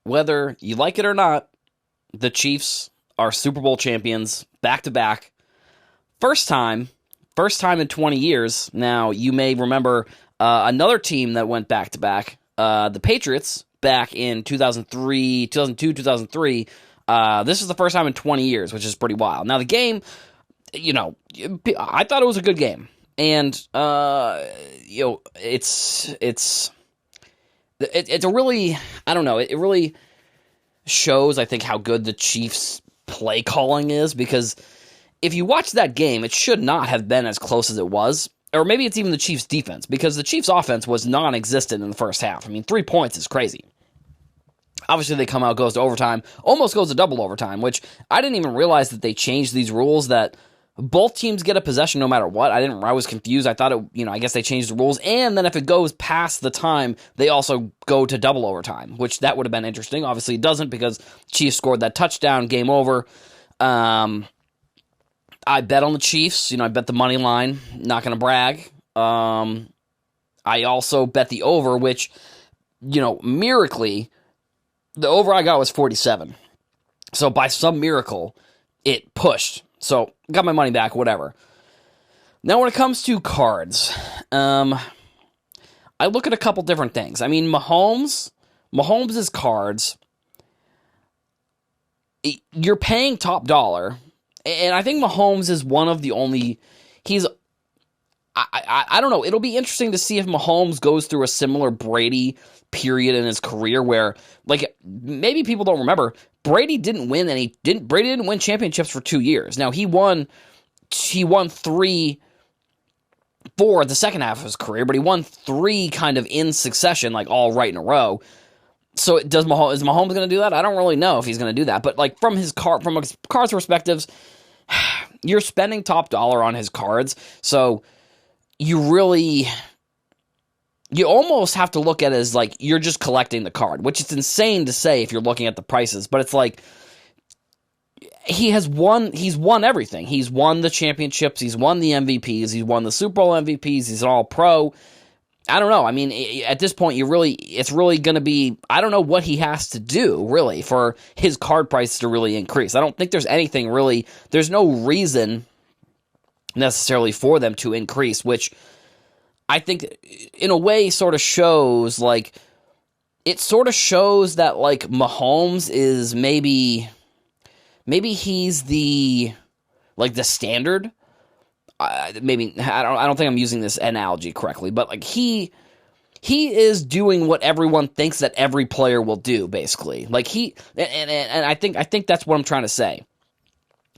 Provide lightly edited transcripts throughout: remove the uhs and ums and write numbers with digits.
whether you like it or not, the Chiefs are Super Bowl champions back-to-back. First time in 20 years. Now, you may remember another team that went back-to-back, the Patriots, back in 2002, 2003. This is the first time in 20 years, which is pretty wild. Now, the game, I thought it was a good game. And, it's a really, I don't know, it really shows, I think, how good the Chiefs' play calling is, because if you watch that game, it should not have been as close as it was. Or maybe it's even the Chiefs' defense, because the Chiefs' offense was non-existent in the first half. I mean, 3 points is crazy. Obviously, they come out, goes to overtime, almost goes to double overtime, which I didn't even realize that they changed these rules that both teams get a possession no matter what. I was confused. I thought I guess they changed the rules. And then if it goes past the time, they also go to double overtime, which that would have been interesting. Obviously, it doesn't, because Chiefs scored that touchdown, game over. I bet on the Chiefs. I bet the money line. Not going to brag. I also bet the over, which, miraculously, the over I got was 47. So by some miracle, it pushed. So, got my money back, whatever. Now, when it comes to cards, I look at a couple different things. I mean, Mahomes' cards, you're paying top dollar, and I think Mahomes is one of the only, I don't know, it'll be interesting to see if Mahomes goes through a similar Brady period in his career where, maybe people don't remember, Brady didn't win championships for 2 years. Now, he won 3, 4 the second half of his career, but he won 3 kind of in succession, all right in a row. So is Mahomes going to do that? I don't really know if he's going to do that, but from a card's perspectives, you're spending top dollar on his cards, so you almost have to look at it as you're just collecting the card, which is insane to say if you're looking at the prices, but it's he's won everything. He's won the championships, he's won the MVPs, he's won the Super Bowl MVPs, he's an all-pro. I don't know. I mean, at this point, it's really going to be, I don't know what he has to do, really, for his card prices to really increase. I don't think there's anything really, there's no reason necessarily for them to increase, which I think in a way sort of shows, it sort of shows that, Mahomes is maybe he's the standard. Maybe I don't think I'm using this analogy correctly, but he is doing what everyone thinks that every player will do, basically. And I think that's what I'm trying to say.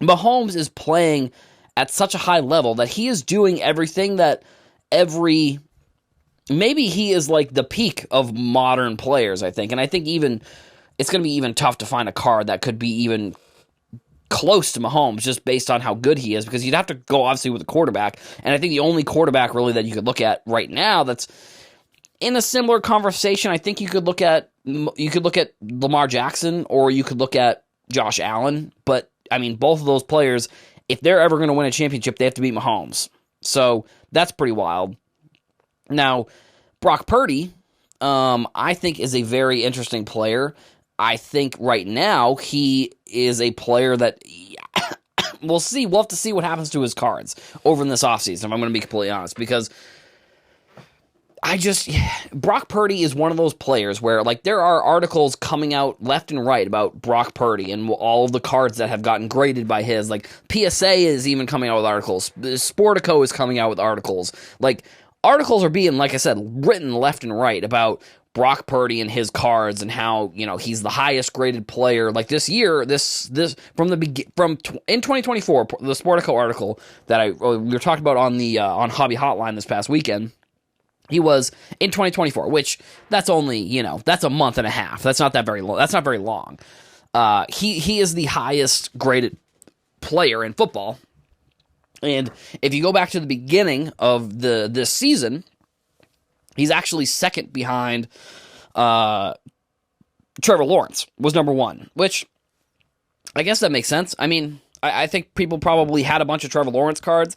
Mahomes is playing at such a high level that he is doing everything that maybe he is the peak of modern players, I think. And I think even it's going to be even tough to find a card that could be even close to Mahomes just based on how good he is, because you'd have to go obviously with a quarterback. And I think the only quarterback really that you could look at right now that's in a similar conversation, I think you could look at Lamar Jackson, or you could look at Josh Allen. But I mean, both of those players, if they're ever going to win a championship, they have to beat Mahomes. So that's pretty wild. Now, Brock Purdy, I think, is a very interesting player. I think right now he is a player that we'll see. We'll have to see what happens to his cards over in this offseason, if I'm going to be completely honest, because Brock Purdy is one of those players where, there are articles coming out left and right about Brock Purdy and all of the cards that have gotten graded by his. PSA is even coming out with articles. Sportico is coming out with articles. Articles are being, like I said, written left and right about Brock Purdy and his cards and how, he's the highest graded player. This year, in 2024, the Sportico article that we were talking about on the on Hobby Hotline this past weekend, he was in 2024, which that's only, that's a month and a half. That's not that very long. That's not very long. He is the highest graded player in football. And if you go back to the beginning of this season, he's actually second behind Trevor Lawrence was number 1, which I guess that makes sense. I mean, I think people probably had a bunch of Trevor Lawrence cards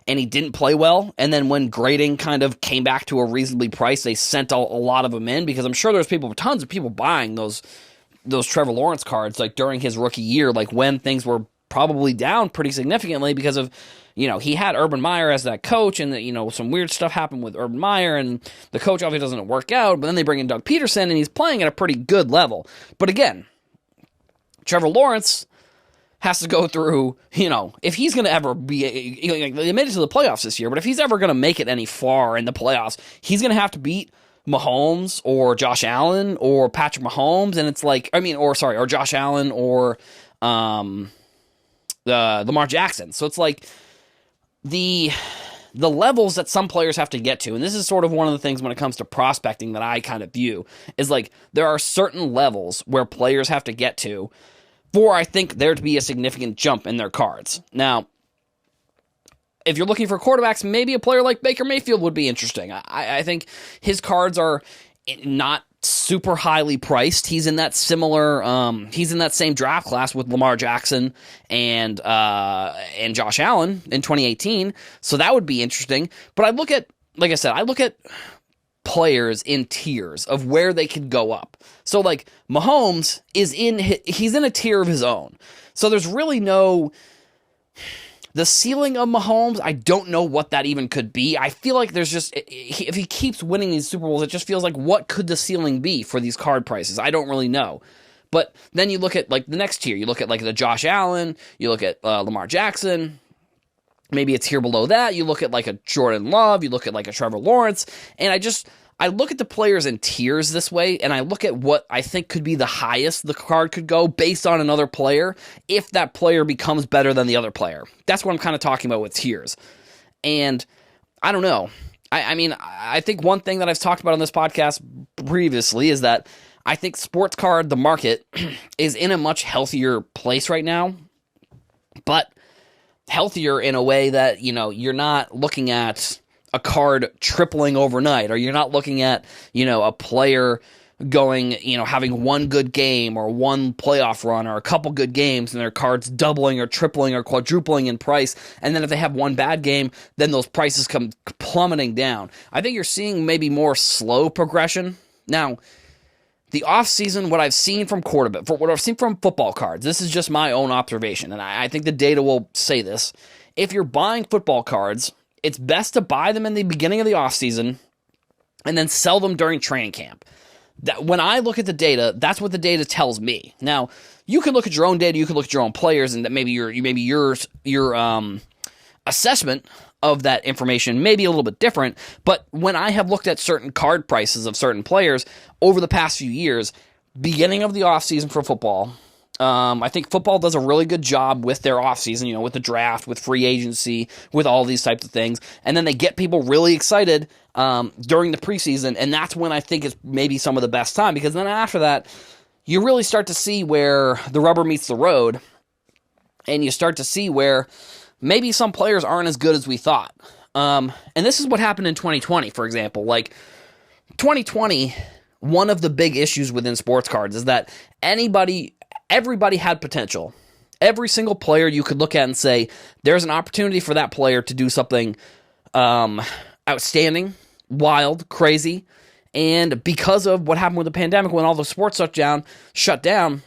and he didn't play well. And then when grading kind of came back to a reasonably price, they sent a lot of them in, because I'm sure there's tons of people buying those those Trevor Lawrence cards, like during his rookie year, like when things were probably down pretty significantly because of, he had Urban Meyer as that coach, and some weird stuff happened with Urban Meyer, and the coach obviously doesn't work out, but then they bring in Doug Peterson, and he's playing at a pretty good level. But again, Trevor Lawrence has to go through, if he's going to ever be, they made it to the playoffs this year, but if he's ever going to make it any far in the playoffs, he's going to have to beat Mahomes or Josh Allen or Patrick Mahomes, and it's like, or Josh Allen or Lamar Jackson. So it's like the levels that some players have to get to, and this is sort of one of the things when it comes to prospecting that I kind of view, is like there are certain levels where players have to get to for, I think, there to be a significant jump in their cards. Now, if you're looking for quarterbacks, maybe a player like Baker Mayfield would be interesting. I think his cards are not super highly priced. He's in that same draft class with Lamar Jackson and Josh Allen in 2018. So that would be interesting. But I look at players in tiers of where they could go up. So like Mahomes he's in a tier of his own. So there's really the ceiling of Mahomes, I don't know what that even could be. I feel like there's just, if he keeps winning these Super Bowls, it just feels like, what could the ceiling be for these card prices? I don't really know. But then you look at like the next tier, you look at like the Josh Allen, you look at Lamar Jackson, maybe a tier below that, you look at like a Jordan Love, you look at like a Trevor Lawrence, and I look at the players in tiers this way, and I look at what I think could be the highest the card could go based on another player if that player becomes better than the other player. That's what I'm kind of talking about with tiers. And I don't know. I think one thing that I've talked about on this podcast previously is that I think sports card, the market, is in a much healthier place right now, but healthier in a way that, you're not looking at a card tripling overnight, or you're not looking at, a player going, having one good game or one playoff run or a couple good games and their cards doubling or tripling or quadrupling in price. And then if they have one bad game, then those prices come plummeting down. I think you're seeing maybe more slow progression. Now, the offseason, what I've seen from what I've seen from football cards, this is just my own observation, and I think the data will say this. If you're buying football cards, it's best to buy them in the beginning of the offseason and then sell them during training camp. When I look at the data, that's what the data tells me. Now, you can look at your own data, you can look at your own players, and that maybe your assessment of that information may be a little bit different. But when I have looked at certain card prices of certain players over the past few years, beginning of the offseason for football, I think football does a really good job with their offseason, with the draft, with free agency, with all these types of things. And then they get people really excited during the preseason, and that's when I think is maybe some of the best time, because then after that, you really start to see where the rubber meets the road, and you start to see where maybe some players aren't as good as we thought. And this is what happened in 2020, for example. Like, 2020, one of the big issues within sports cards is that everybody had potential. Every single player you could look at and say, there's an opportunity for that player to do something outstanding, wild, crazy. And because of what happened with the pandemic, when all the sports shut down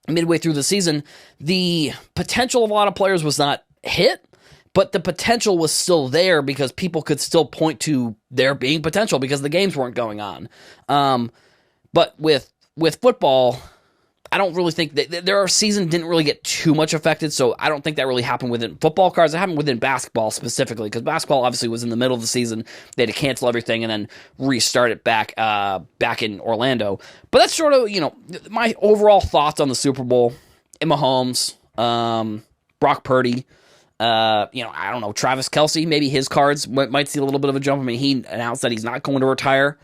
midway through the season, the potential of a lot of players was not hit, but the potential was still there because people could still point to there being potential because the games weren't going on. But with football, I don't really think that their season didn't really get too much affected, so I don't think that really happened within football cards. It happened within basketball specifically, because basketball obviously was in the middle of the season. They had to cancel everything and then restart it back in Orlando. But that's sort of, my overall thoughts on the Super Bowl. Mahomes, Brock Purdy, I don't know, Travis Kelce, maybe his cards might see a little bit of a jump. I mean, he announced that he's not going to retire.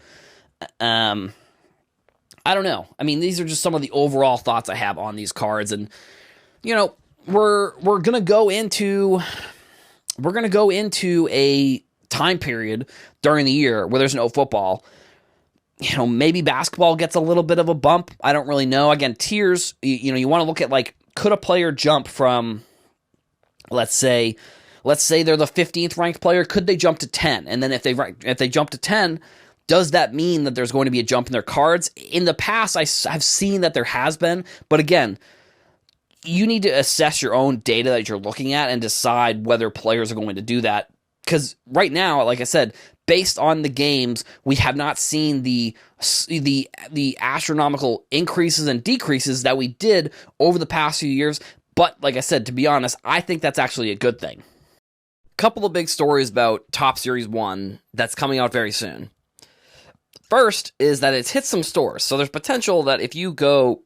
I don't know. I mean, these are just some of the overall thoughts I have on these cards, and we're gonna go into a time period during the year where there's no football. Maybe basketball gets a little bit of a bump. I don't really know. Again, tiers. You want to look at, like, could a player jump from, let's say they're the 15th ranked player, could they jump to 10? And then if they jump to 10, Does that mean that there's going to be a jump in their cards? In the past, I've seen that there has been, but again, you need to assess your own data that you're looking at and decide whether players are going to do that. Because right now, like I said, based on the games, we have not seen the astronomical increases and decreases that we did over the past few years. But like I said, to be honest, I think that's actually a good thing. Couple of big stories about Top Series 1 that's coming out very soon. First is that it's hit some stores. So there's potential that if you go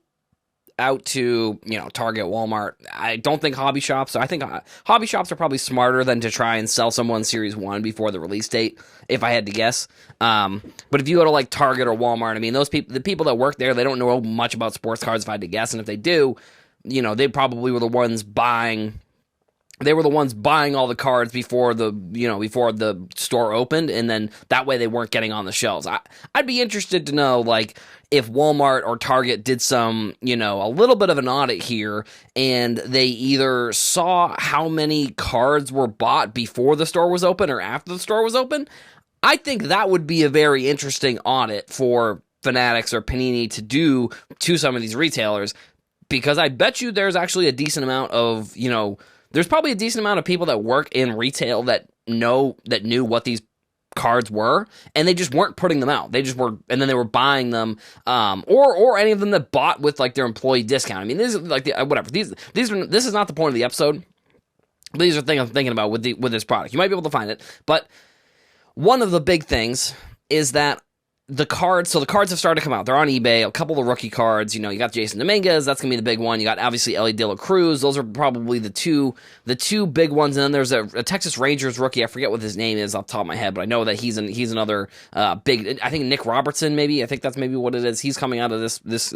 out to, Target, Walmart, I don't think hobby shops. So I think hobby shops are probably smarter than to try and sell someone Series 1 before the release date, if I had to guess. But if you go to like Target or Walmart, I mean, the people that work there, they don't know much about sports cards, if I had to guess. And if they do, they probably were the ones buying. They were the ones buying all the cards before the store opened, and then that way they weren't getting on the shelves. I'd be interested to know, like, if Walmart or Target did some, a little bit of an audit here, and they either saw how many cards were bought before the store was open or after the store was open. I think that would be a very interesting audit for Fanatics or Panini to do to some of these retailers, because I bet you there's actually a decent amount of, there's probably a decent amount of people that work in retail that knew what these cards were, and they just weren't putting them out. They just were, and then they were buying them, or any of them that bought with like their employee discount. I mean, this is like whatever. This is not the point of the episode. These are things I'm thinking about with this product. You might be able to find it, but one of the big things is that the cards have started to come out. They're on eBay. A couple of rookie cards. You got Jason Dominguez. That's going to be the big one. You got, obviously, Ellie De La Cruz. Those are probably the two big ones. And then there's a Texas Rangers rookie. I forget what his name is off the top of my head, but I know that he's another big, I think Nick Robertson, maybe. I think that's maybe what it is. He's coming out of this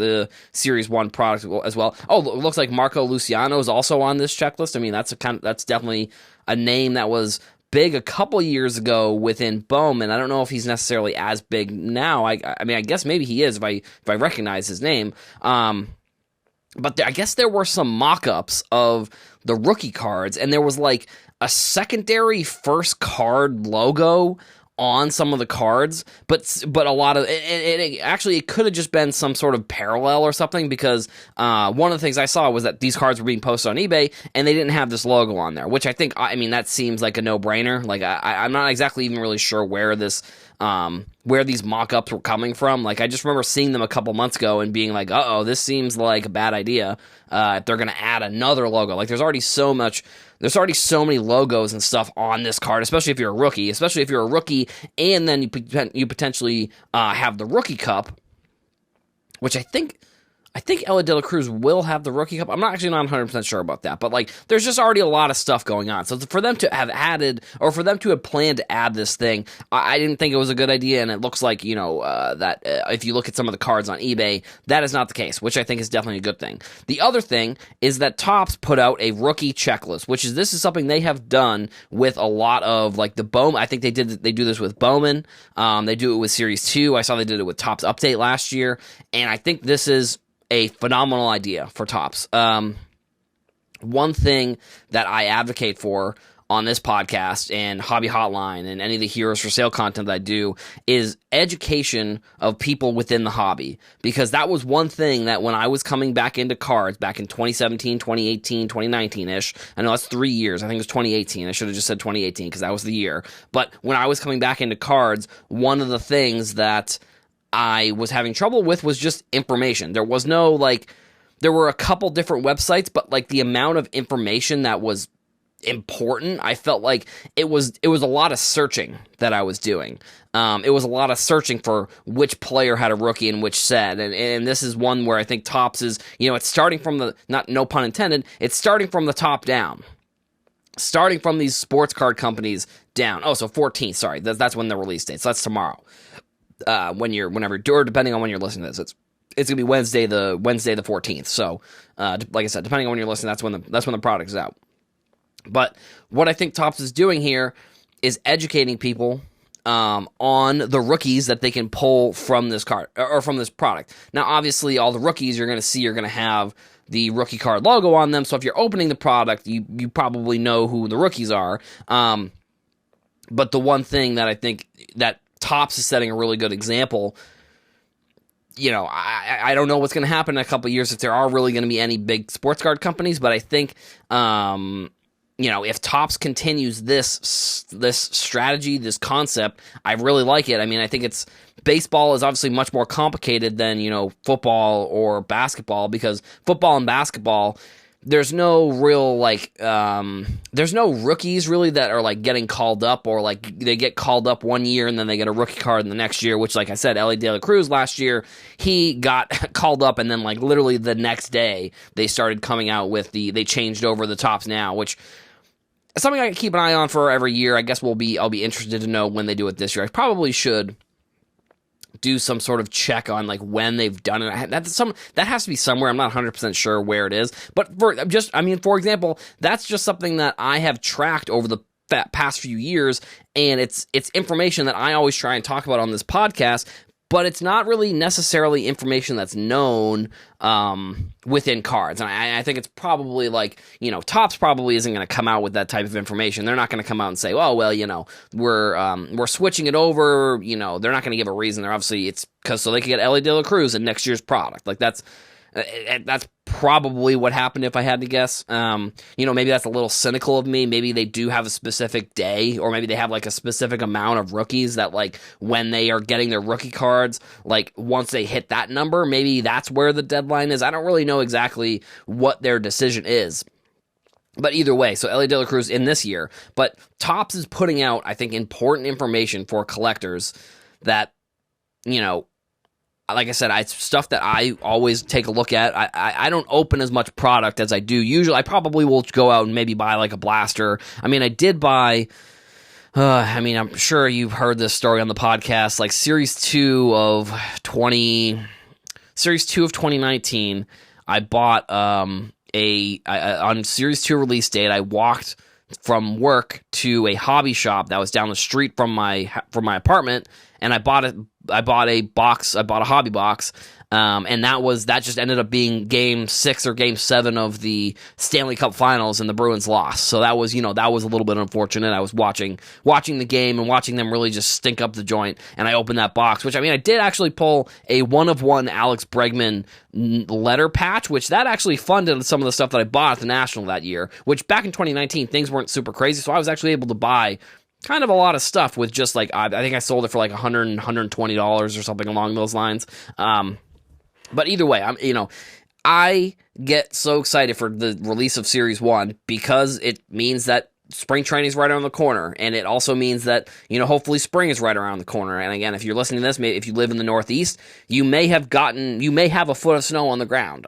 Series 1 product as well. Oh, it looks like Marco Luciano is also on this checklist. I mean, that's definitely a name that was big a couple years ago within Bowman. I don't know if he's necessarily as big now. I mean, I guess maybe he is if I recognize his name. But I guess there were some mock-ups of the rookie cards, and there was like a secondary first card logo on some of the cards, but a lot of it could have just been some sort of parallel or something, because one of the things I saw was that these cards were being posted on eBay and they didn't have this logo on there, which I mean that seems like a no-brainer. Like I'm not exactly even really sure where these mock-ups were coming from. Like, I just remember seeing them a couple months ago and being like, this seems like a bad idea if they're going to add another logo. Like, there's already so many logos and stuff on this card, especially if you're a rookie, and then you potentially have the rookie cup, which I think Ellie De La Cruz will have the rookie cup. I'm not 100% sure about that, but like, there's just already a lot of stuff going on. So for them to have added, or for them to have planned to add this thing, I didn't think it was a good idea. And it looks like, that if you look at some of the cards on eBay, that is not the case, which I think is definitely a good thing. The other thing is that Topps put out a rookie checklist, this is something they have done with a lot of like the Bowman. I think they do this with Bowman. They do it with Series 2. I saw they did it with Topps Update last year. And I think this is a phenomenal idea for Topps. One thing that I advocate for on this podcast and Hobby Hotline and any of the Heroes for Sale content that I do is education of people within the hobby. Because that was one thing that when I was coming back into cards back in 2017, 2018, 2019-ish, I know that's 3 years. I think it was 2018. I should have just said 2018 because that was the year. But when I was coming back into cards, one of the things that I was having trouble with was just information. There was no, there were a couple different websites, but the amount of information that was important, I felt like it was a lot of searching that I was doing. It was a lot of searching for which player had a rookie and which set, and this is one where I think Topps is, it's starting from the, no pun intended, it's starting from the top down. Starting from these sports card companies down. Oh, so 14th, sorry, that's when the release date, so that's tomorrow. Or depending on when you're listening to this, it's gonna be Wednesday the 14th. So, like I said, depending on when you're listening, that's when the product is out. But what I think Topps is doing here is educating people on the rookies that they can pull from this card or from this product. Now, obviously, all the rookies you're gonna see are gonna have the rookie card logo on them. So if you're opening the product, you probably know who the rookies are. But the one thing that I think that Topps is setting a really good example. I don't know what's going to happen in a couple of years if there are really going to be any big sports card companies, but I think, if Topps continues this strategy, this concept, I really like it. I mean, I think baseball is obviously much more complicated than, football or basketball, because football and basketball, there's no real, there's no rookies really that are, getting called up, or, they get called up one year and then they get a rookie card in the next year, which, like I said, Ellie De La Cruz last year, he got called up, and then, literally the next day, they started coming out with they changed over the Topps Now, which is something I keep an eye on for every year. I guess I'll be interested to know when they do it this year. I probably should do some sort of check on when they've done it. That has to be somewhere. I'm not 100% sure where it is, but for example, that's just something that I have tracked over the past few years, and it's information that I always try and talk about on this podcast, but it's not really necessarily information that's known within cards. And I think it's probably Topps probably isn't going to come out with that type of information. They're not going to come out and say, oh, well, we're switching it over. They're not going to give a reason. They're obviously, it's because so they can get Ellie De La Cruz in next year's product. That's probably what happened if I had to guess. Maybe that's a little cynical of me. Maybe they do have a specific day, or maybe they have a specific amount of rookies that when they are getting their rookie cards, once they hit that number, maybe that's where the deadline is. I don't really know exactly what their decision is. But either way, so Ellie De La Cruz in this year. But Topps is putting out, I think, important information for collectors that, like I said, stuff that I always take a look at. I don't open as much product as I do. Usually, I probably will go out and maybe buy a blaster. I mean, I did buy. I'm sure you've heard this story on the podcast. Series 2 of 2019. I bought on Series 2 release date. I walked from work to a hobby shop that was down the street from my apartment, and I bought a box. I bought a hobby box, and that just ended up being Game 6 or Game 7 of the Stanley Cup Finals, and the Bruins lost. So that was a little bit unfortunate. I was watching the game and watching them really just stink up the joint, and I opened that box, which I did actually pull a 1-of-1 Alex Bregman letter patch, which that actually funded some of the stuff that I bought at the National that year, which back in 2019, things weren't super crazy, so I was actually able to buy kind of a lot of stuff with just I think I sold it for $120 or something along those lines. But either way, I get so excited for the release of Series 1 because it means that spring training is right around the corner, and it also means that, hopefully spring is right around the corner. And again, if you're listening to this, maybe if you live in the Northeast, you may have a foot of snow on the ground.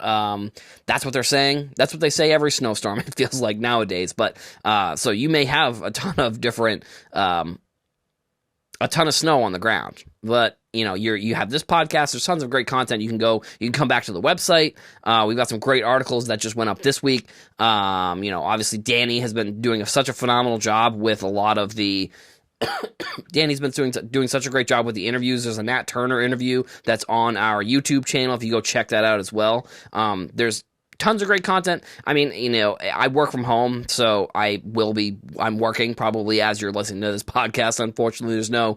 That's what they're saying. That's what they say every snowstorm, it feels like nowadays. But, so you may have a ton of different, a ton of snow on the ground, but you have this podcast. There's tons of great content. You can come back to the website. We've got some great articles that just went up this week. Obviously Danny has been doing such a phenomenal job with a lot of the Danny's been doing such a great job with the interviews. There's a Nat Turner interview that's on our YouTube channel. If you go check that out as well. There's tons of great content. I work from home, so I'm working probably as you're listening to this podcast. Unfortunately, there's no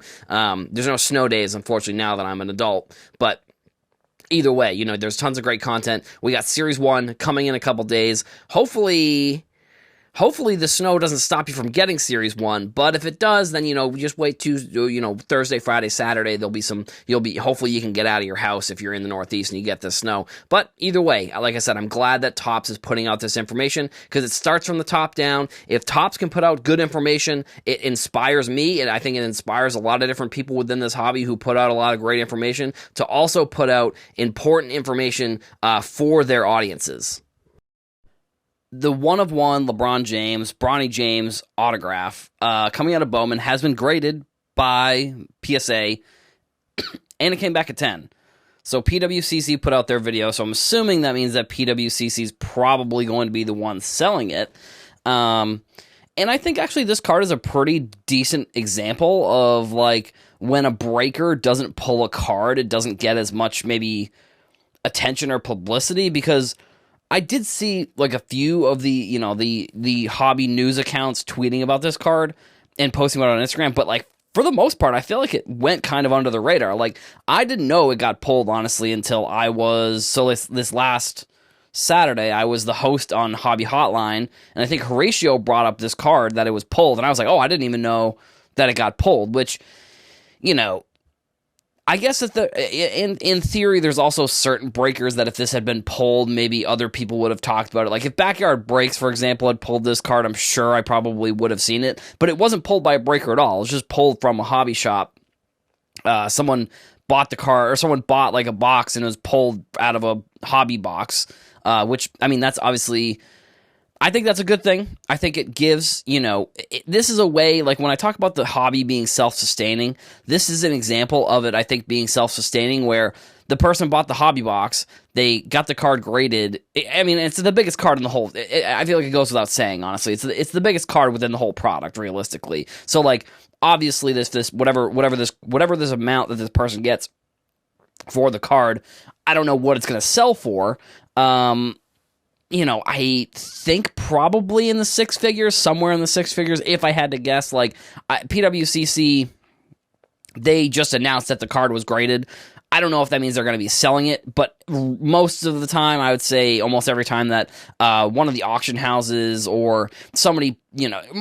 snow days, unfortunately, now that I'm an adult. But either way, there's tons of great content. We got Series 1 coming in a couple days. Hopefully the snow doesn't stop you from getting Series 1, but if it does, then, just wait to, Thursday, Friday, Saturday, hopefully you can get out of your house if you're in the Northeast and you get the snow. But either way, like I said, I'm glad that Topps is putting out this information because it starts from the top down. If Topps can put out good information, it inspires me, and I think it inspires a lot of different people within this hobby who put out a lot of great information to also put out important information for their audiences. The 1-of-1 LeBron James, Bronny James autograph coming out of Bowman has been graded by PSA, and it came back at 10. So PWCC put out their video, so I'm assuming that means that PWCC is probably going to be the one selling it. And I think actually this card is a pretty decent example of when a breaker doesn't pull a card, it doesn't get as much maybe attention or publicity, because I did see a few of the hobby news accounts tweeting about this card and posting about it on Instagram, but for the most part, I feel like it went kind of under the radar. Like, I didn't know it got pulled, honestly, until I was, so this last Saturday, I was the host on Hobby Hotline, and I think Horatio brought up this card that it was pulled, and I was like, oh, I didn't even know that it got pulled, which, you know, I guess that in theory, there's also certain breakers that if this had been pulled, maybe other people would have talked about it. Like if Backyard Breaks, for example, had pulled this card, I'm sure I probably would have seen it. But it wasn't pulled by a breaker at all. It was just pulled from a hobby shop. Someone bought the card, or someone bought like a box and it was pulled out of a hobby box. Which, I mean, that's obviously, I think that's a good thing. I think it gives, this is a way, like when I talk about the hobby being self-sustaining, this is an example of it, I think, being self-sustaining, where the person bought the hobby box, they got the card graded. I mean, it's the biggest card in the whole, I feel like it goes without saying, honestly. It's the biggest card within the whole product, realistically. So, like, obviously, whatever this amount that this person gets for the card, I don't know what it's going to sell for. I think probably in the six figures, somewhere in the six figures, if I had to guess. Like, PWCC, they just announced that the card was graded. I don't know if that means they're going to be selling it, but most of the time, I would say almost every time that one of the auction houses or somebody,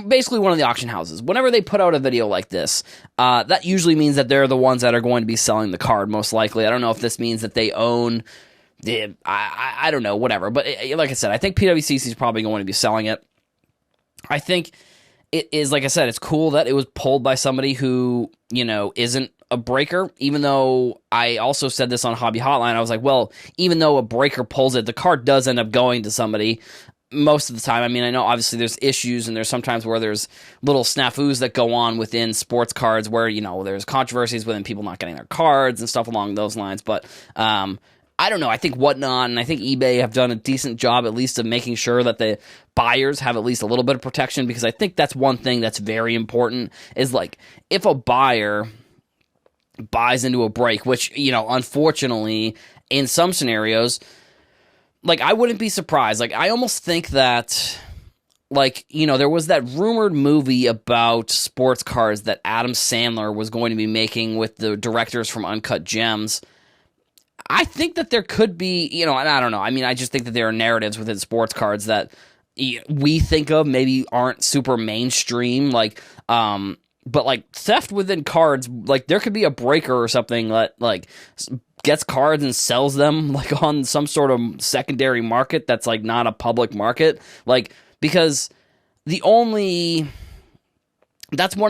basically one of the auction houses, whenever they put out a video like this, that usually means that they're the ones that are going to be selling the card, most likely. I don't know if this means that they own... I don't know, whatever. But like I said, I think PWCC is probably going to be selling it. I think it is, like I said, it's cool that it was pulled by somebody who, isn't a breaker, even though I also said this on Hobby Hotline. I was like, well, even though a breaker pulls it, the card does end up going to somebody most of the time. I mean, I know obviously there's issues and there's sometimes where there's little snafus that go on within sports cards where, there's controversies within people not getting their cards and stuff along those lines. But, I don't know. I think Whatnot and I think eBay have done a decent job, at least, of making sure that the buyers have at least a little bit of protection, because I think that's one thing that's very important is, like, if a buyer buys into a break, which, unfortunately, in some scenarios, like, I wouldn't be surprised. Like, I almost think that, like, there was that rumored movie about sports cards that Adam Sandler was going to be making with the directors from Uncut Gems. I think that there could be, and I don't know. I mean, I just think that there are narratives within sports cards that we think of maybe aren't super mainstream, but like theft within cards, like there could be a breaker or something that like gets cards and sells them like on some sort of secondary market that's like not a public market, like, because that's one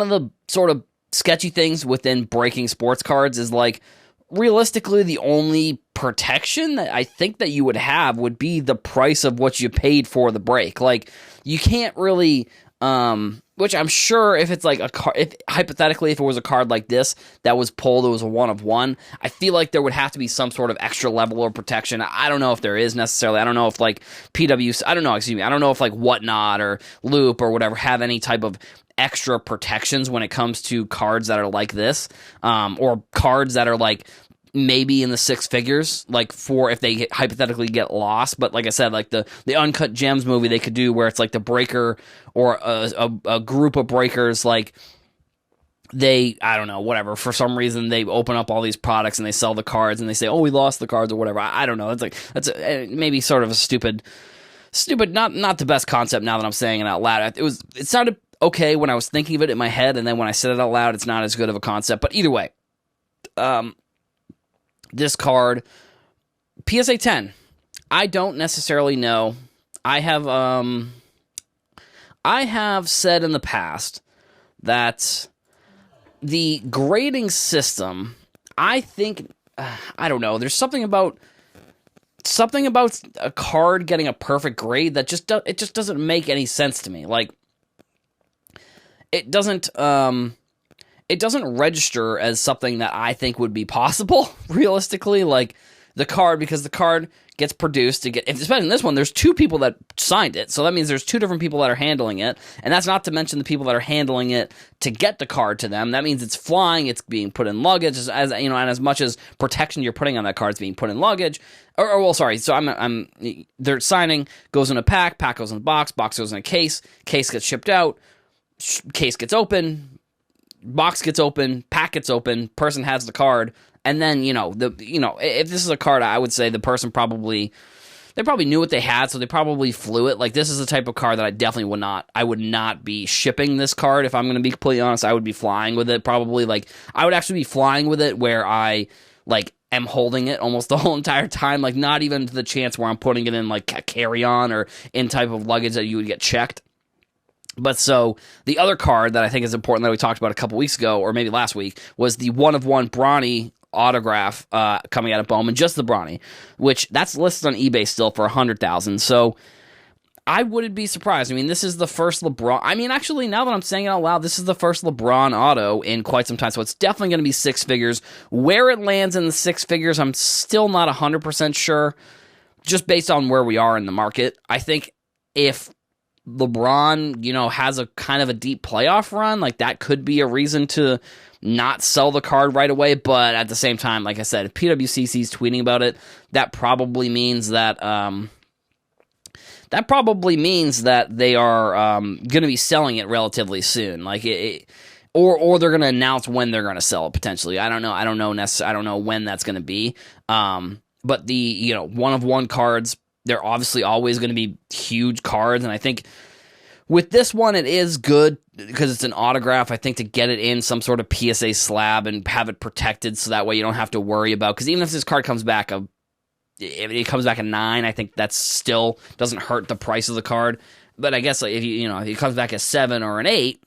of the sort of sketchy things within breaking sports cards is like, realistically, the only protection that I think that you would have would be the price of what you paid for the break. Like, you can't really, which I'm sure if it's like a card, if hypothetically, if it was a card like this that was pulled, it was a 1 of 1, I feel like there would have to be some sort of extra level of protection. I don't know if there is necessarily. I don't know if like I don't know if like Whatnot or Loop or whatever have any type of extra protections when it comes to cards that are like this, or cards that are like maybe in the six figures, like for if they hypothetically get lost. But like I said, like the Uncut Gems movie they could do where it's like the breaker or a group of breakers, like they, I don't know, whatever, for some reason they open up all these products and they sell the cards and they say, oh, we lost the cards or whatever. I don't know. That's maybe sort of a stupid, not the best concept now that I'm saying it out loud. It sounded okay when I was thinking of it in my head, and then when I said it out loud, it's not as good of a concept. But either way, this card, PSA 10, I don't necessarily know. I have said in the past that the grading system, I think, I don't know, there's something about a card getting a perfect grade that just doesn't make any sense to me. Like, it doesn't register as something that I think would be possible, realistically. Like, because the card gets produced especially in this one, there's 2 people that signed it, so that means there's 2 different people that are handling it, and that's not to mention the people that are handling it to get the card to them. That means it's flying, it's being put in luggage, and as much as protection you're putting on that card is being put in luggage, so they're signing, goes in a pack goes in a box goes in a case gets shipped out, case gets open, box gets open, pack gets open, person has the card, and then, if this is a card, I would say the person they probably knew what they had, so they probably flew it. Like, this is the type of card that I definitely would not be shipping this card. If I'm going to be completely honest, I would be flying with it, probably. Like, I would actually be flying with it where I, like, am holding it almost the whole entire time. Like, not even to the chance where I'm putting it in, like, a carry-on or in type of luggage that you would get checked. But so, the other card that I think is important that we talked about a couple weeks ago, or maybe last week, was the 1/1 Bronny autograph coming out of Bowman, just the Bronny, which that's listed on eBay still for $100,000. So I wouldn't be surprised. I mean, this is the first LeBron. I mean, actually, now that I'm saying it out loud, this is the first LeBron auto in quite some time. So it's definitely going to be six figures. Where it lands in the six figures, I'm still not 100% sure, just based on where we are in the market. I think if LeBron, has a kind of a deep playoff run, like that could be a reason to not sell the card right away. But at the same time, like I said, if PWCC is tweeting about it, that probably means that they are going to be selling it relatively soon. Like or they're going to announce when they're going to sell it potentially. I don't know. I don't know when that's going to be. But the 1/1 cards, they're obviously always going to be huge cards, and I think with this one, it is good because it's an autograph. I think to get it in some sort of PSA slab and have it protected so that way you don't have to worry about, because even if this card comes back if it comes back a 9, I think that still doesn't hurt the price of the card. But I guess like, if if it comes back a 7 or an 8,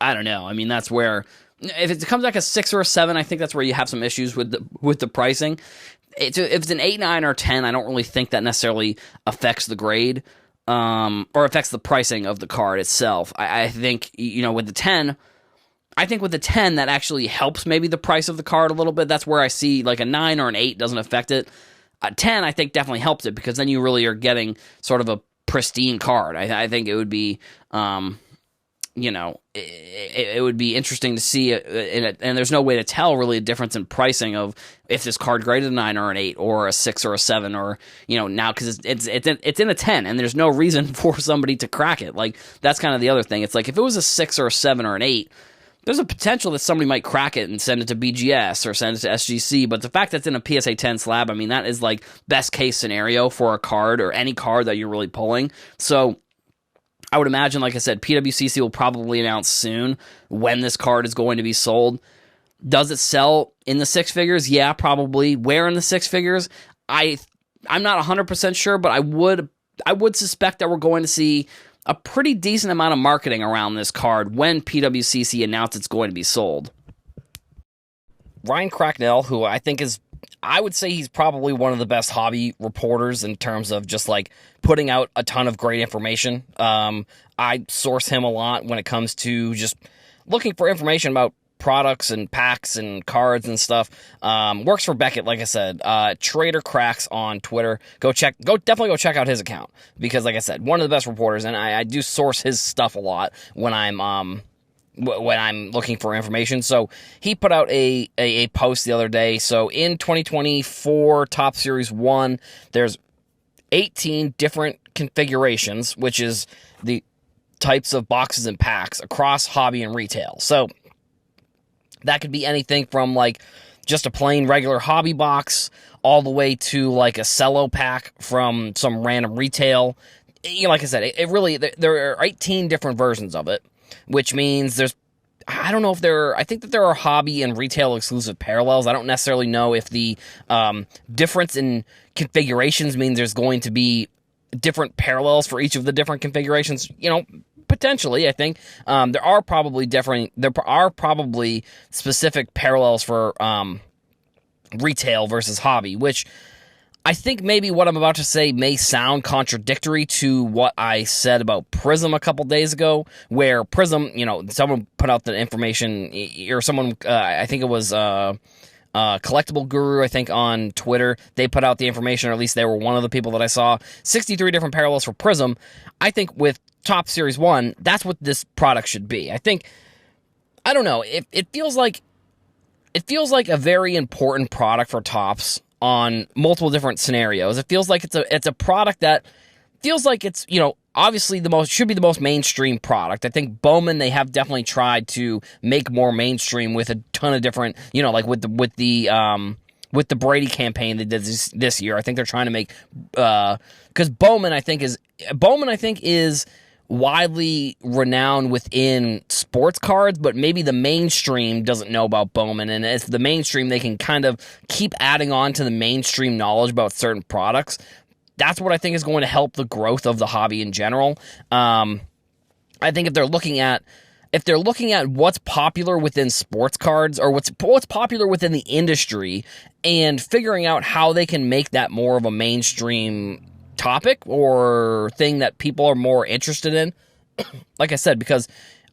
I don't know. I mean, that's where, if it comes back a 6 or a 7, I think that's where you have some issues with the pricing. If it's an 8, 9, or 10, I don't really think that necessarily affects the grade. Or affects the pricing of the card itself. I think, with the 10, that actually helps maybe the price of the card a little bit. That's where I see like a 9 or an 8 doesn't affect it. A 10, I think, definitely helps it because then you really are getting sort of a pristine card. I think it would be, it would be interesting to see it, and there's no way to tell really a difference in pricing of if this card graded a 9 or an 8 or a 6 or a 7 or now because it's in a 10 and there's no reason for somebody to crack it. Like that's kind of the other thing. It's like if it was a 6 or a 7 or an 8, there's a potential that somebody might crack it and send it to BGS or send it to SGC. But the fact that it's in a PSA 10 slab, I mean, that is like best case scenario for a card or any card that you're really pulling. So I would imagine, like I said, PWCC will probably announce soon when this card is going to be sold. Does it sell in the six figures? Yeah, probably. Where in the six figures? I'm not 100% sure, but I would suspect that we're going to see a pretty decent amount of marketing around this card when PWCC announces it's going to be sold. Ryan Cracknell, who I would say he's probably one of the best hobby reporters in terms of just like putting out a ton of great information. I source him a lot when it comes to just looking for information about products and packs and cards and stuff. Works for Beckett, like I said. Trader Cracks on Twitter. Definitely go check out his account because, like I said, one of the best reporters, and I do source his stuff a lot when I'm looking for information. So he put out a post the other day. So in 2024 Top Series 1, there's 18 different configurations, which is the types of boxes and packs across hobby and retail. So that could be anything from like just a plain regular hobby box all the way to like a cello pack from some random retail. Like I said, it really, there are 18 different versions of it, which means I think that there are hobby and retail exclusive parallels. I don't necessarily know if the difference in configurations means there's going to be different parallels for each of the different configurations. Potentially, I think there are probably specific parallels for retail versus hobby, which I think maybe what I'm about to say may sound contradictory to what I said about Prism a couple days ago, where Prism, someone put out the information, or someone, I think it was Collectible Guru, I think, on Twitter. They put out the information, or at least they were one of the people that I saw. 63 different parallels for Prism. I think with Top Series 1, that's what this product should be. I don't know, it feels like a very important product for Topps on multiple different scenarios. It feels like it's a product that feels like it's, obviously should be the most mainstream product. I think Bowman, they have definitely tried to make more mainstream with a ton of different, like with the Brady campaign they did this year. I think they're trying to make, because Bowman I think is widely renowned within sports cards, but maybe the mainstream doesn't know about Bowman, and as the mainstream, they can kind of keep adding on to the mainstream knowledge about certain products. That's what I think is going to help the growth of the hobby in general. I think if they're looking at what's popular within sports cards, or what's popular within the industry, and figuring out how they can make that more of a mainstream topic or thing that people are more interested in. Like I said, because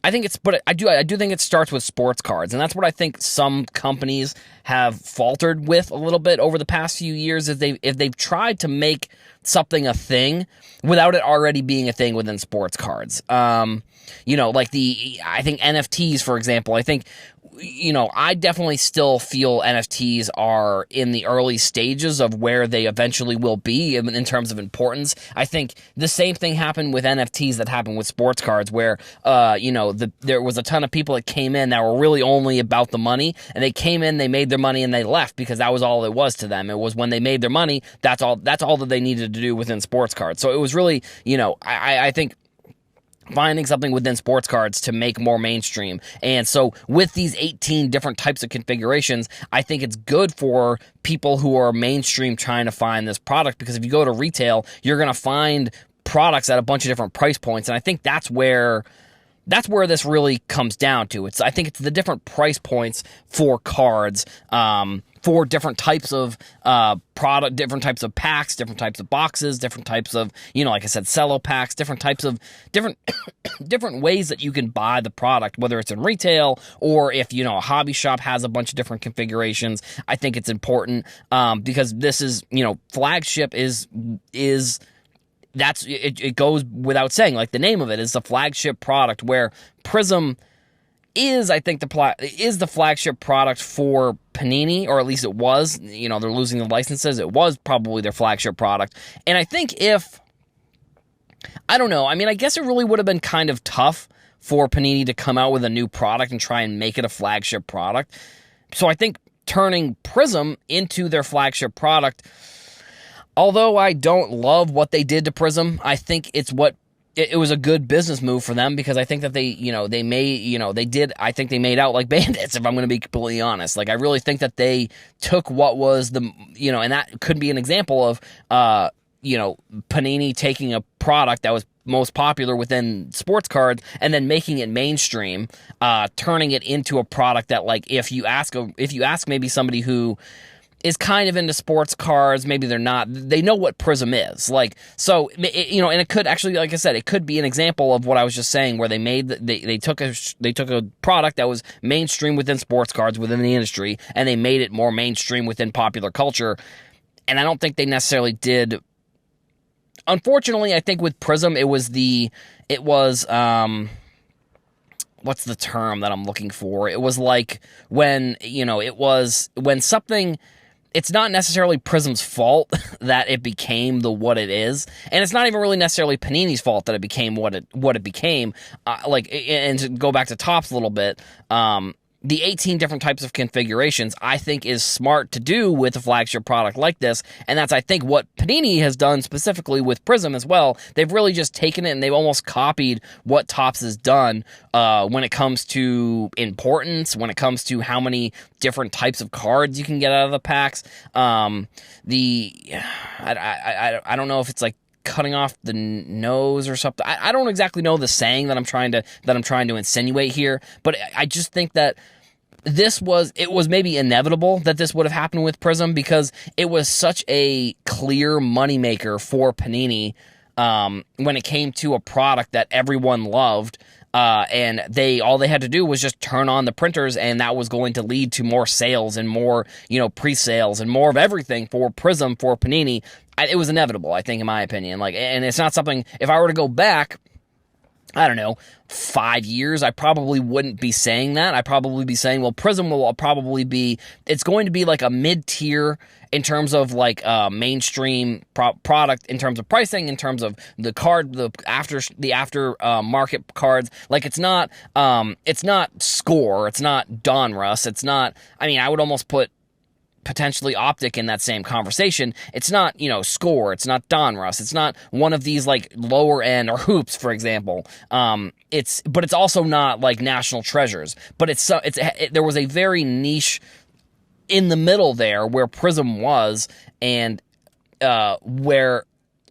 I do think it starts with sports cards, and that's what I think some companies have faltered with a little bit over the past few years. If they've tried to make something a thing without it already being a thing within sports cards. Like I think NFTs, for example, I definitely still feel NFTs are in the early stages of where they eventually will be in terms of importance. I think the same thing happened with NFTs that happened with sports cards, where, there was a ton of people that came in that were really only about the money, and they came in, they made their money, and they left because that was all it was to them. It was when they made their money, that's all that they needed to do within sports cards. So it was really, I think, finding something within sports cards to make more mainstream. And so with these 18 different types of configurations, I think it's good for people who are mainstream trying to find this product, because if you go to retail, you're going to find products at a bunch of different price points. And I think that's where this really comes down to. I think it's the different price points for cards, for different types of product, different types of packs, different types of boxes, different types of, like I said, cello packs, different types of different ways that you can buy the product, whether it's in retail or if, a hobby shop has a bunch of different configurations. I think it's important, because this is, Flagship it goes without saying, like the name of it is the flagship product, where Prism is, I think, the flagship product for Panini, or at least it was. They're losing the licenses. It was probably their flagship product. And I think I don't know. I mean, I guess it really would have been kind of tough for Panini to come out with a new product and try and make it a flagship product. So I think turning Prism into their flagship product, although I don't love what they did to Prism, I think it was a good business move for them, because I think that they made out like bandits, if I'm going to be completely honest. Like, I really think that they took what was and that could be an example of, Panini taking a product that was most popular within sports cards and then making it mainstream, turning it into a product that, like, if you ask maybe somebody who is kind of into sports cards, maybe they're not, they know what Prism is. Like, so, and it could actually, like I said, it could be an example of what I was just saying, where they took a product that was mainstream within sports cards, within the industry, and they made it more mainstream within popular culture. And I don't think they necessarily did. Unfortunately, I think with Prism, it was what's the term that I'm looking for? It was like when something, it's not necessarily Prism's fault that it became what it is, and it's not even really necessarily Panini's fault that it became what it became. And to go back to Topps a little bit, the 18 different types of configurations, I think, is smart to do with a flagship product like this, and that's, I think, what Panini has done specifically with Prism as well. They've really just taken it and they've almost copied what Topps has done when it comes to importance, when it comes to how many different types of cards you can get out of the packs. I don't know if it's like cutting off the nose or something. I don't exactly know the saying that I'm trying to insinuate here, but I just think that it was maybe inevitable that this would have happened with Prism, because it was such a clear moneymaker for Panini when it came to a product that everyone loved. And all they had to do was just turn on the printers, and that was going to lead to more sales and more, pre-sales and more of everything for Prism, for Panini. It was inevitable, I think, in my opinion. Like, and it's not something, if I were to go back I don't know, 5 years, I probably wouldn't be saying that. I'd probably be saying, well, Prism will probably be, it's going to be like a mid-tier in terms of like mainstream product, in terms of pricing, in terms of the card, the after market cards. Like it's not Score, it's not Donruss, it's not, I mean, I would almost put potentially Optic in that same conversation. It's not, Score, it's not Donruss, it's not one of these like lower end, or Hoops, for example. But it's also not like National Treasures. But there was a very niche in the middle there where Prism was, and where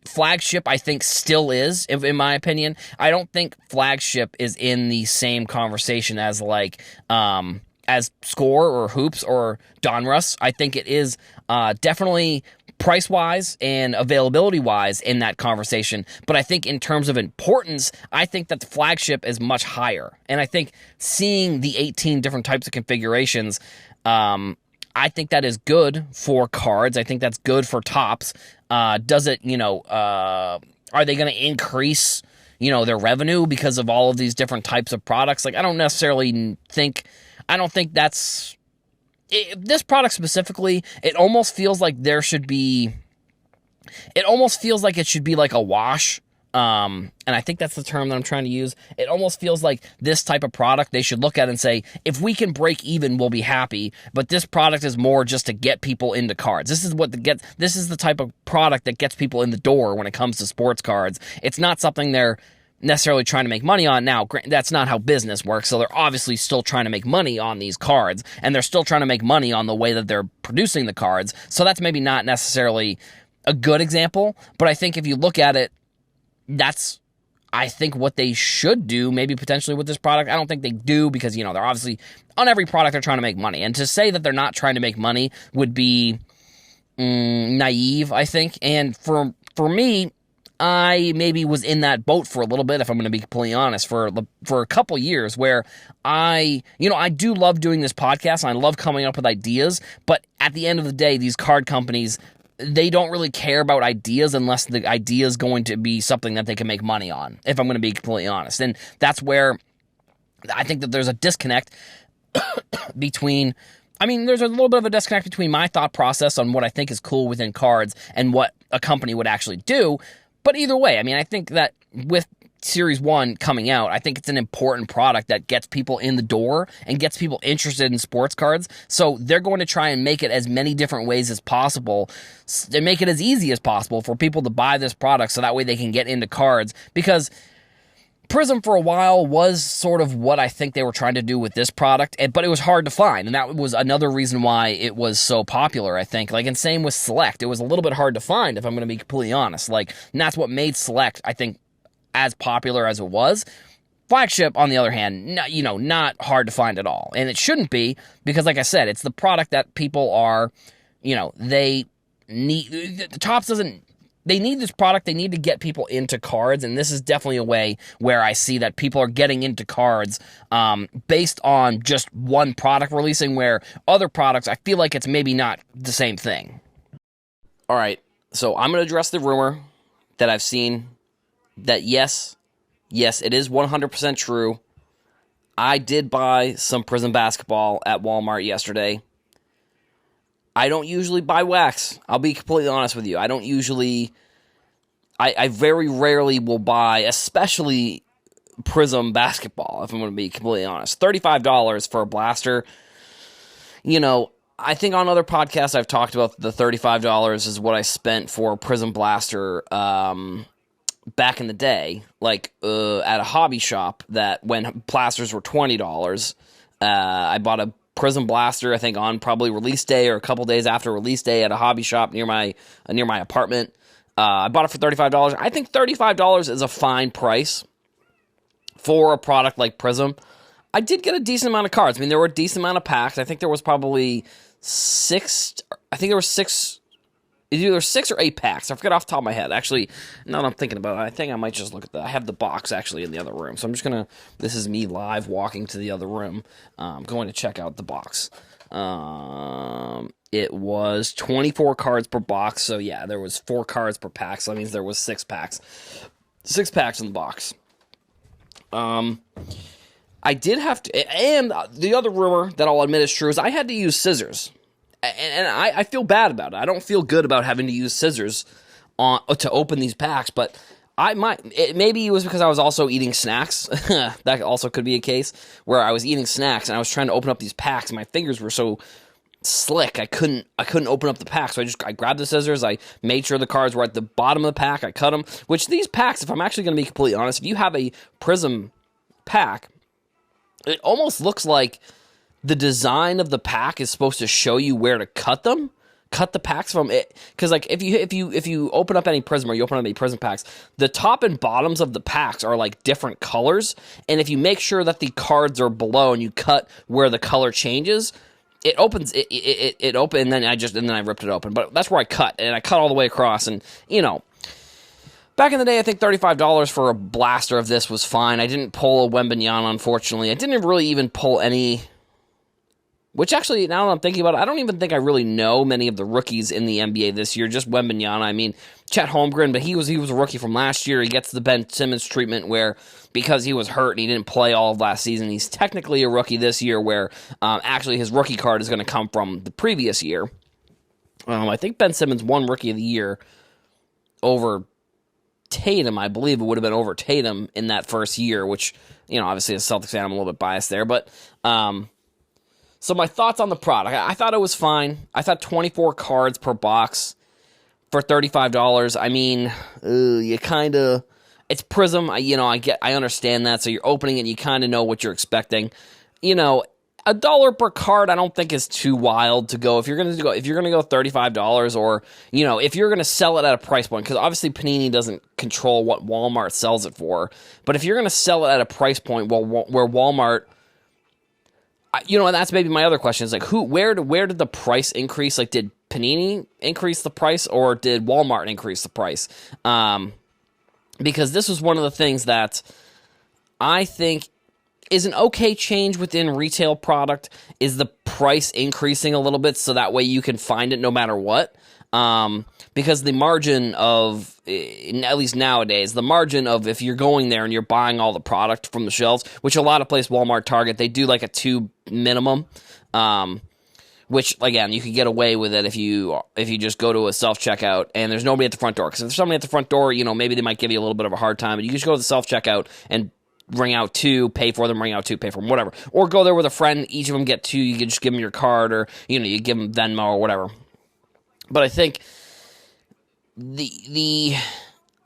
Flagship, I think, still is, in my opinion. I don't think Flagship is in the same conversation as like as Score or Hoops or Donruss. I think it is definitely price-wise and availability-wise in that conversation. But I think in terms of importance, I think that the Flagship is much higher. And I think seeing the 18 different types of configurations, I think that is good for cards. I think that's good for Topps. Does it, are they going to increase, their revenue because of all of these different types of products? Like, I don't think that's this product specifically. It almost feels like it should be like a wash. And I think that's the term that I'm trying to use. It almost feels like this type of product they should look at and say, if we can break even, we'll be happy. But this product is more just to get people into cards. This is the type of product that gets people in the door when it comes to sports cards. It's not something they're necessarily trying to make money on. Now, that's not how business works, so they're obviously still trying to make money on these cards, and they're still trying to make money on the way that they're producing the cards, so that's maybe not necessarily a good example, but I think if you look at it, that's, I think, what they should do, maybe potentially with this product. I don't think they do, because, they're obviously, on every product, they're trying to make money, and to say that they're not trying to make money would be naive, I think, and for me, I maybe was in that boat for a little bit, if I'm going to be completely honest, for a couple years, where I do love doing this podcast, and I love coming up with ideas, but at the end of the day, these card companies, they don't really care about ideas unless the idea is going to be something that they can make money on, if I'm going to be completely honest. And that's where I think that there's a disconnect between, there's a little bit of a disconnect between my thought process on what I think is cool within cards and what a company would actually do. But either way, I think that with Series 1 coming out, I think it's an important product that gets people in the door and gets people interested in sports cards. So they're going to try and make it as many different ways as possible, and make it as easy as possible for people to buy this product, so that way they can get into cards. Because Prism for a while was sort of what I think they were trying to do with this product, but it was hard to find, and that was another reason why it was so popular, I think. And same with Select. It was a little bit hard to find, if I'm going to be completely honest. And that's what made Select, I think, as popular as it was. Flagship, on the other hand, not hard to find at all. And it shouldn't be, because like I said, it's the product that people are, they need. Topps doesn't. They need this product. They need to get people into cards, and this is definitely a way where I see that people are getting into cards based on just one product releasing, where other products, I feel like it's maybe not the same thing. All right, so I'm going to address the rumor that I've seen that yes, it is 100% true. I did buy some Prism basketball at Walmart yesterday. I don't usually buy wax. I'll be completely honest with you. I don't usually. I very rarely will buy, especially Prism basketball, if I'm going to be completely honest. $35 for a blaster. I think on other podcasts I've talked about the $35 is what I spent for a Prism blaster back in the day, at a hobby shop, that when blasters were $20. I bought a Prism blaster, I think, on probably release day or a couple days after release day at a hobby shop near my apartment. I bought it for $35. I think $35 is a fine price for a product like Prism. I did get a decent amount of cards. There were a decent amount of packs. I think there was probably six. I think there were six. Either 6 or 8 packs. I forget off the top of my head. Actually, now that I'm thinking about it, I think I might just look at that. I have the box actually in the other room. So I'm just going to, this is me live walking to the other room. I'm going to check out the box. It was 24 cards per box. So yeah, there was 4 cards per pack. So that means there was 6 packs. 6 packs in the box. I did have to, and the other rumor that I'll admit is true is I had to use scissors, and I feel bad about it. I don't feel good about having to use scissors to open these packs, but maybe it was because I was also eating snacks. That also could be a case where I was eating snacks and I was trying to open up these packs, and my fingers were so slick I couldn't open up the pack. So I grabbed the scissors. I made sure the cards were at the bottom of the pack. I cut them. Which these packs, if I'm actually going to be completely honest, if you have a Prism pack, it almost looks like the design of the pack is supposed to show you where to cut the packs from it. Because like if you open up any Prism, or you open up any Prism packs, the top and bottoms of the packs are like different colors, and if you make sure that the cards are below and you cut where the color changes, it opens it open, and then I ripped it open. But that's where I cut, and I cut all the way across. And back in the day, I think $35 for a blaster of this was fine. I didn't pull a Wembanyama, unfortunately. I didn't really even pull any. Which actually, now that I'm thinking about it, I don't even think I really know many of the rookies in the NBA this year. Just Wembanyama. I mean, Chet Holmgren, but he was a rookie from last year. He gets the Ben Simmons treatment where, because he was hurt and he didn't play all of last season, he's technically a rookie this year, where actually his rookie card is going to come from the previous year. I think Ben Simmons won Rookie of the Year over Tatum. I believe it would have been over Tatum in that first year, which, obviously as a Celtics fan, I'm a little bit biased there, but so my thoughts on the product. I thought it was fine. I thought 24 cards per box for $35. I mean, you kind of, it's Prism. I understand that. So you're opening it, and you kind of know what you're expecting. $1 per card, I don't think is too wild to go. If you're gonna go $35, or if you're gonna sell it at a price point, because obviously Panini doesn't control what Walmart sells it for. But if you're gonna sell it at a price point, where Walmart, and that's maybe my other question is like, where did the price increase? Like, did Panini increase the price, or did Walmart increase the price? Because this was one of the things that I think is an okay change within retail product, is the price increasing a little bit so that way you can find it no matter what. Because the margin of, at least nowadays, the margin of if you're going there and you're buying all the product from the shelves, which a lot of places, Walmart, Target, they do like a 2 minimum, which, again, you can get away with it if you just go to a self-checkout and there's nobody at the front door. Because if there's somebody at the front door, maybe they might give you a little bit of a hard time, but you just go to the self-checkout and ring out 2, pay for them, ring out 2, pay for them, whatever. Or go there with a friend, each of them get 2, you can just give them your card, or, you give them Venmo or whatever. But I think the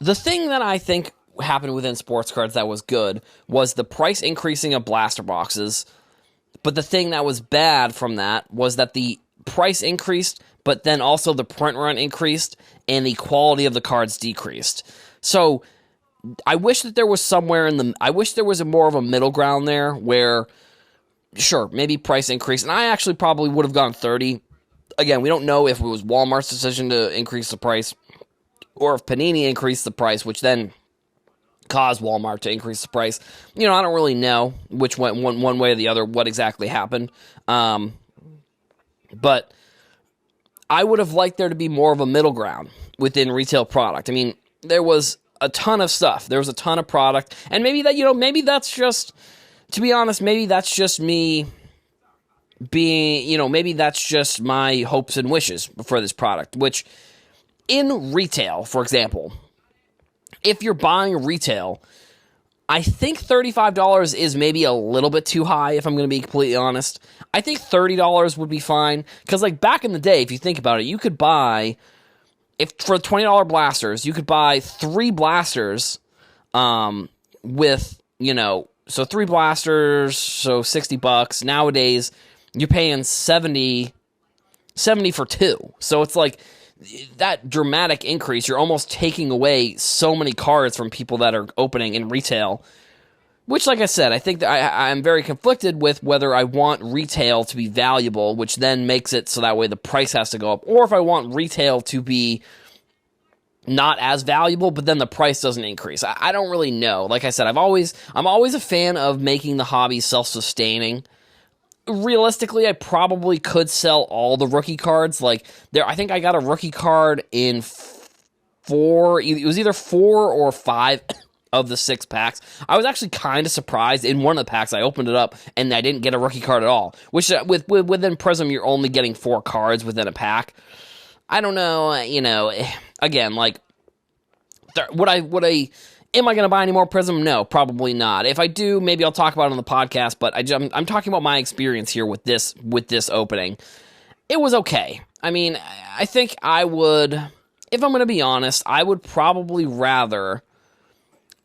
thing that I think happened within sports cards that was good was the price increasing of blaster boxes. But the thing that was bad from that was that the price increased, but then also the print run increased and the quality of the cards decreased. So I wish that there was I wish there was more of a middle ground there where, sure, maybe price increase. And I actually probably would have gone 30. Again, we don't know if it was Walmart's decision to increase the price or if Panini increased the price, which then caused Walmart to increase the price. I don't really know which went one way or the other, what exactly happened. But I would have liked there to be more of a middle ground within retail product. I mean, there was a ton of stuff. There was a ton of product. And maybe that, maybe that's just, to be honest, maybe that's just me being, maybe that's just my hopes and wishes for this product, which in retail, for example, if you're buying retail, I think $35 is maybe a little bit too high, if I'm going to be completely honest. I think $30 would be fine, because like back in the day, if you think about it, you could buy, if for $20 blasters, you could buy 3 blasters with, so 3 blasters, so $60. Nowadays, you're paying 70 for 2. So it's like that dramatic increase. You're almost taking away so many cards from people that are opening in retail, which, like I said, I think that I'm very conflicted with whether I want retail to be valuable, which then makes it so that way the price has to go up, or if I want retail to be not as valuable, but then the price doesn't increase. I don't really know. Like I said, I'm always a fan of making the hobby self-sustaining. Realistically, I probably could sell all the rookie cards. Like I think I got a rookie card in 4. It was either 4 or 5 of the 6 packs. I was actually kind of surprised in one of the packs. I opened it up and I didn't get a rookie card at all, which within Prism, you're only getting 4 cards within a pack. I don't know, again, like, am I going to buy any more Prism? No, probably not. If I do, maybe I'll talk about it on the podcast, but I'm talking about my experience here with this opening. It was okay. I mean, I think I would, if I'm going to be honest, I would probably rather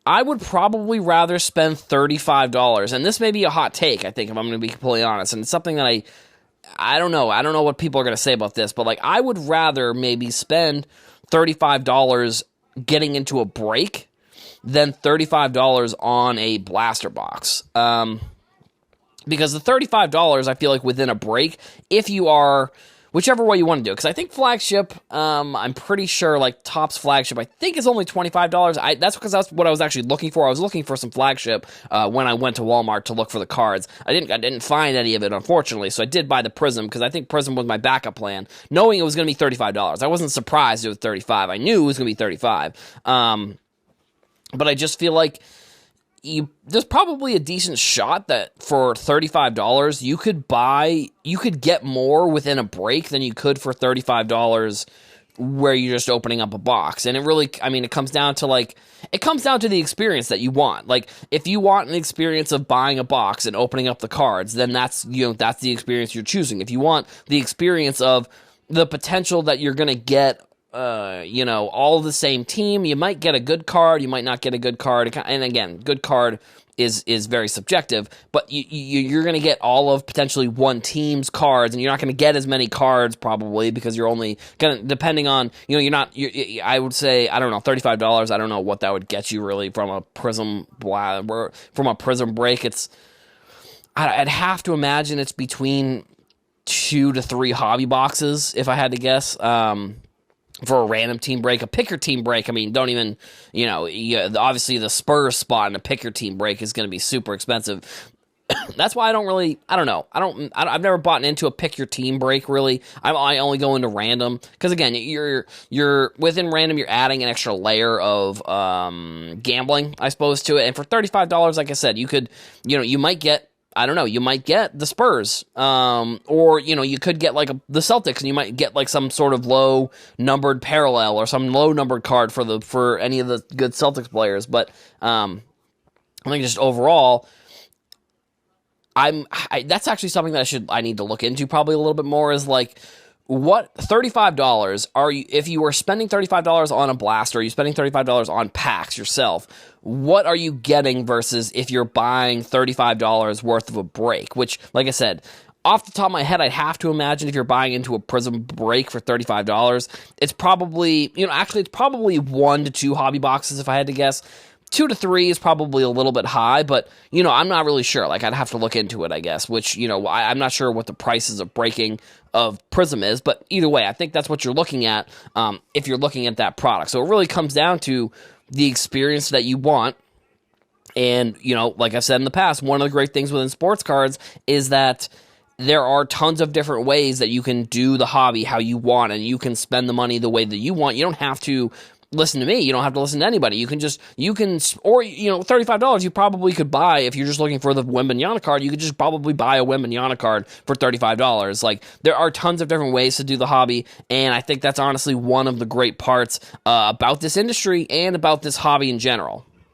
spend $35, and this may be a hot take, I think, if I'm going to be completely honest, and it's something that I don't know what people are going to say about this, but, like, I would rather maybe spend $35 getting into a break than $35 on a blaster box. Because the $35, I feel like within a break, if you are, whichever way you want to do it, because I think Flagship, I'm pretty sure, like, Topps Flagship, I think is only $25. That's because that's what I was actually looking for. I was looking for some Flagship when I went to Walmart to look for the cards. I didn't find any of it, unfortunately, so I did buy the Prism, because I think Prism was my backup plan, knowing it was going to be $35. I wasn't surprised it was $35. I knew it was going to be $35. But I just feel like there's probably a decent shot that for $35 you could get more within a break than you could for $35 where you're just opening up a box. And it really, I mean, it comes down to the experience that you want. Like, if you want an experience of buying a box and opening up the cards, then that's the experience you're choosing. If you want the experience of the potential that you're going to get all the same team, you might get a good card, you might not get a good card, and again, good card is very subjective, but you're going to get all of potentially one team's cards, and you're not going to get as many cards probably, because you're only going to, depending on, I would say, I don't know, $35, I don't know what that would get you really from a Prism break. I'd have to imagine it's between 2 to 3 hobby boxes, if I had to guess, for a random team break. A picker team break, I mean, don't even, obviously the Spurs spot in a picker team break is going to be super expensive. That's why I don't know. I've never bought into a pick your team break, really. I only go into random, because again, you're within random, you're adding an extra layer of gambling, I suppose, to it. And for $35, like I said, you could, you might get, I don't know, you might get the Spurs, or, you could get, like, the Celtics, and you might get, like, some sort of low-numbered parallel, or some low-numbered card for any of the good Celtics players, but, I think just overall, that's actually something that I need to look into probably a little bit more, is, like, what $35 are you, if you were spending $35 on a blaster, are you spending $35 on packs yourself? What are you getting versus if you're buying $35 worth of a break? Which, like I said, off the top of my head, I'd have to imagine if you're buying into a Prism break for $35, it's probably, it's probably 1 to 2 hobby boxes if I had to guess. 2 to 3 is probably a little bit high, but, I'm not really sure. Like, I'd have to look into it, I guess, which, I'm not sure what the prices of breaking of Prism is, but either way, I think that's what you're looking at if you're looking at that product. So it really comes down to the experience that you want. And, like I've said in the past, one of the great things within sports cards is that there are tons of different ways that you can do the hobby how you want, and you can spend the money the way that you want. You don't have to listen to me. You don't have to listen to anybody. Or, $35 you probably could buy, if you're just looking for the Wembanyama card, you could just probably buy a Wembanyama card for $35. Like, there are tons of different ways to do the hobby, and I think that's honestly one of the great parts about this industry and about this hobby in general.